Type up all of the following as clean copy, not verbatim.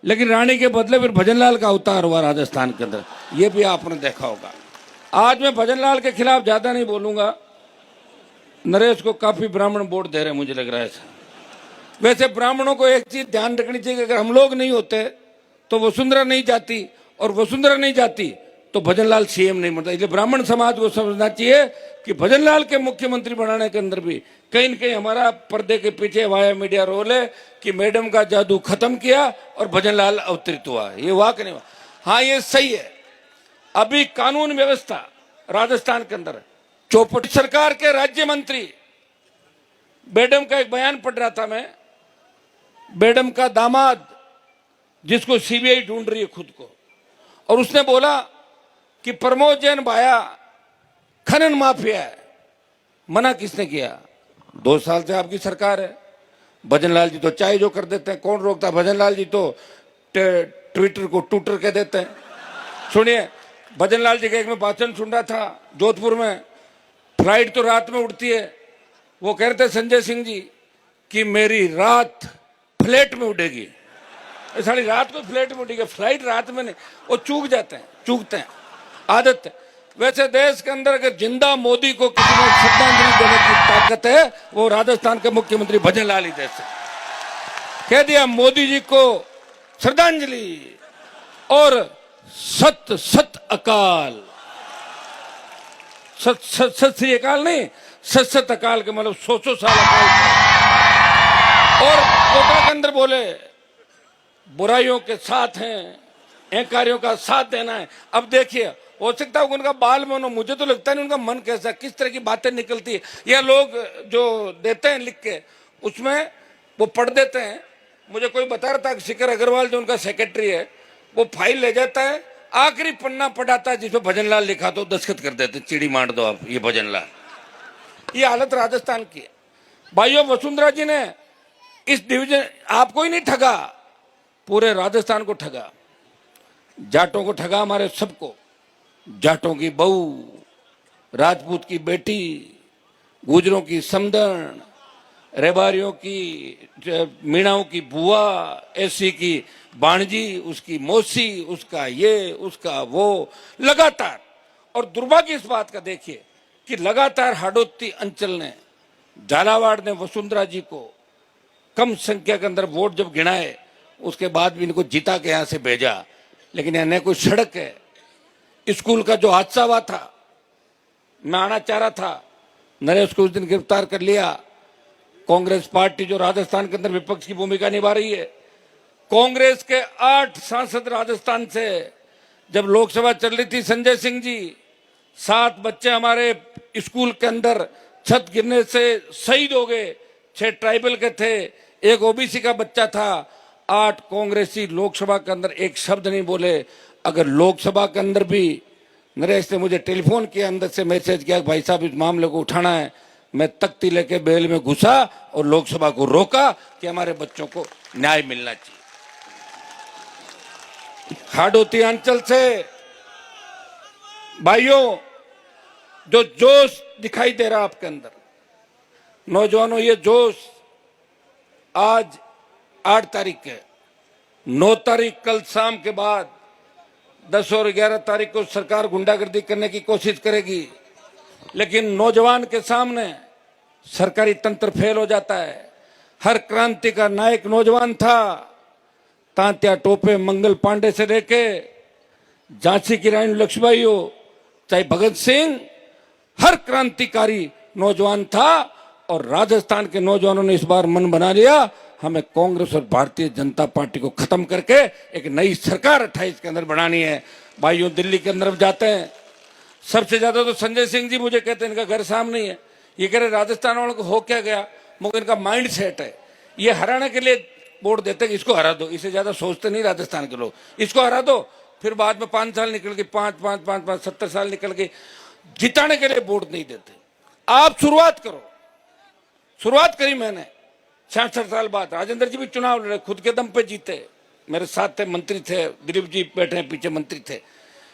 लेकिन रानी के बदले फिर भजनलाल का अवतार हुआ राजस्थान के अंदर, ये भी आपने देखा होगा। आज मैं भजनलाल के खिलाफ ज्यादा नहीं बोलूंगा, नरेश को काफी ब्राह्मण वोट दे रहे हैं मुझे लग रहा है। वैसे ब्राह्मणों को एक चीज ध्यान रखनी चाहिए कि अगर हम लोग नहीं होते तो वसुंधरा नहीं जाती, और वसुंधरा नहीं जाती तो भजनलाल सीएम नहीं बनता। इसलिए ब्राह्मण समाज को समझना चाहिए कि भजनलाल के मुख्यमंत्री बनाने के अंदर भी कहीं न कहीं हमारा पर्दे के पीछे वाया मीडिया रोल है कि मैडम का जादू खत्म किया और भजनलाल अवतरित हुआ। ये वाक नहीं हुआ। हाँ, ये सही है। अभी कानून व्यवस्था राजस्थान के अंदर चौपट सरकार के राज्य मंत्री, मैडम का एक बयान पढ़ रहा था मैं, मैडम का दामाद जिसको सीबीआई ढूंढ रही है खुद को, और उसने बोला कि प्रमोद जैन भाया खनन माफिया है। मना किसने किया? 2 साल से आपकी सरकार है। भजनलाल जी तो चाहे जो कर देते हैं, कौन रोकता? भजनलाल जी तो ट्विटर को टूटर कह देते हैं। सुनिए, भजनलाल जी का एक मैं भाषण सुन रहा था जोधपुर में, फ्लाइट तो रात में उड़ती है, वो कह रहे थे संजय सिंह जी कि मेरी रात फ्लाइट में उड़ेगी। सारी रात को फ्लाइट में उड़ेगी, फ्लाइट रात में नहीं। वो चूकते हैं, आदत है। वैसे देश के अंदर अगर जिंदा मोदी को किसी को श्रद्धांजलि देने की ताकत है, वो राजस्थान के मुख्यमंत्री भजनलाल ही दे सकते। कह दिया मोदी जी को श्रद्धांजलि और सत सत अकाल, सत श्री अकाल नहीं, सत अकाल के मतलब 100 साल अकाल। और कोटा के अंदर बोले बुराइयों के साथ हैं, अहंकारियों का साथ देना है। अब देखिए, हो सकता है उनका बाल मन हो, मुझे तो लगता नहीं उनका मन कैसा, किस तरह की बातें निकलती है। या लोग जो देते हैं लिख के, उसमें वो पढ़ देते हैं। मुझे कोई बता रहा था कि शिखर अग्रवाल जो उनका सेक्रेटरी है, वो फाइल ले जाता है, आखिरी पन्ना पढ़ाता है जिसमें भजनलाल लिखा तो दस्तखत कर देते, चिड़ी मार दो आप, ये भजनलाल। ये हालत राजस्थान की है भाइयों। वसुंधरा जी ने इस डिवीजन आपको ही नहीं ठगा, पूरे राजस्थान को ठगा, जाटों को ठगा, हमारे सबको। जाटों की बहू, राजपूत की बेटी, गुजरों की समधन, रेबारियों की, मीणाओं की बुआ, एसी की बाणजी, उसकी मौसी, उसका ये, उसका वो, लगातार। और दुर्भाग्य इस बात का देखिए कि लगातार हाड़ोती अंचल ने, झालावाड़ ने वसुंधरा जी को कम संख्या के अंदर वोट जब गिनाए, उसके बाद भी इनको जिता के यहां से भेजा। लेकिन यहां न कोई सड़क है। स्कूल का जो हादसा हुआ था, मैं आना चाह रहा था, नरेश को उस दिन गिरफ्तार कर लिया। कांग्रेस पार्टी जो राजस्थान के अंदर विपक्ष की भूमिका निभा रही है, कांग्रेस के 8 सांसद राजस्थान से, जब लोकसभा चल रही थी, संजय सिंह जी, 7 बच्चे हमारे स्कूल के अंदर छत गिरने से शहीद हो गए। 6 ट्राइबल के थे, 1 ओबीसी का बच्चा था। 8 कांग्रेसी लोकसभा के अंदर एक शब्द नहीं बोले। अगर लोकसभा के अंदर भी नरेश ने मुझे टेलीफोन किया, अंदर से मैसेज किया, भाई साहब इस मामले को उठाना है, मैं तख्ती लेके बेल में घुसा और लोकसभा को रोका कि हमारे बच्चों को न्याय मिलना चाहिए। हाड़ोती अंचल से भाइयों जो जोश दिखाई दे रहा आपके अंदर, नौजवानों, ये जोश आज 8 तारीख है, 9 तारीख कल शाम के बाद, 10 और 11 तारीख को सरकार गुंडागर्दी करने की कोशिश करेगी। लेकिन नौजवान के सामने सरकारी तंत्र फेल हो जाता है। हर क्रांति का नायक नौजवान था। तांत्या टोपे मंगल पांडे से लेके झांसी की रानी लक्ष्मीबाई हो, चाहे भगत सिंह, हर क्रांतिकारी नौजवान था। और राजस्थान के नौजवानों ने इस बार मन बना लिया, हमें कांग्रेस और भारतीय जनता पार्टी को खत्म करके एक नई सरकार 28 के अंदर बनानी है। भाइयों, दिल्ली के अंदर जाते हैं, सबसे ज्यादा तो संजय सिंह जी मुझे कहते हैं इनका घर सामने ही है। ये कह रहे राजस्थान वालों को हो क्या गया, मगर इनका माइंड सेट है, ये हराने के लिए वोट देते कि इसको हरा दो। इससे ज्यादा सोचते नहीं राजस्थान के लोग, इसको हरा दो, फिर बाद में 5 साल निकल के 5 70 साल निकल के जिताने के लिए वोट नहीं देते। आप शुरुआत करो। शुरुआत करी मैंने 66 साल बाद। राजेंद्र जी भी चुनाव लड़े, खुद के दम पे जीते, मेरे साथ थे, मंत्री थे, दिलीप जी बैठे हैं पीछे, मंत्री थे।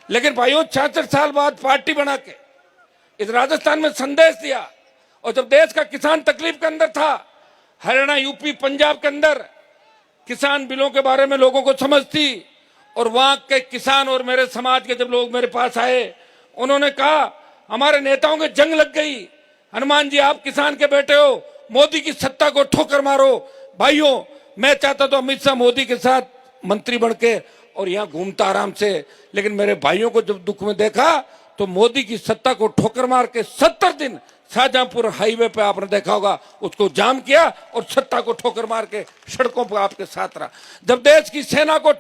लेकिन भाइयों, 66 साल बाद पार्टी बना के इस राजस्थान में संदेश दिया। और जब देश का किसान तकलीफ के अंदर था, हरियाणा, यूपी, पंजाब के अंदर किसान बिलों के बारे में लोगों को समझ थी। और वहां के किसान और मेरे समाज के जब लोग मेरे पास आए, उन्होंने कहा हमारे नेताओं के जंग लग गई, हनुमान जी आप किसान के बेटे हो, मोदी की सत्ता को ठोकर मारो। भाइयों, मैं चाहता तो अमित शाह मोदी के साथ मंत्री बन के और यहाँ घूमता आराम से, लेकिन मेरे भाइयों को जब दुख में देखा तो मोदी की सत्ता को ठोकर मार के 70 दिन शाहजहांपुर हाईवे पे आपने देखा होगा उसको जाम किया और सत्ता को ठोकर मार के सड़कों पर आपके साथ रहा। जब देश की सेना को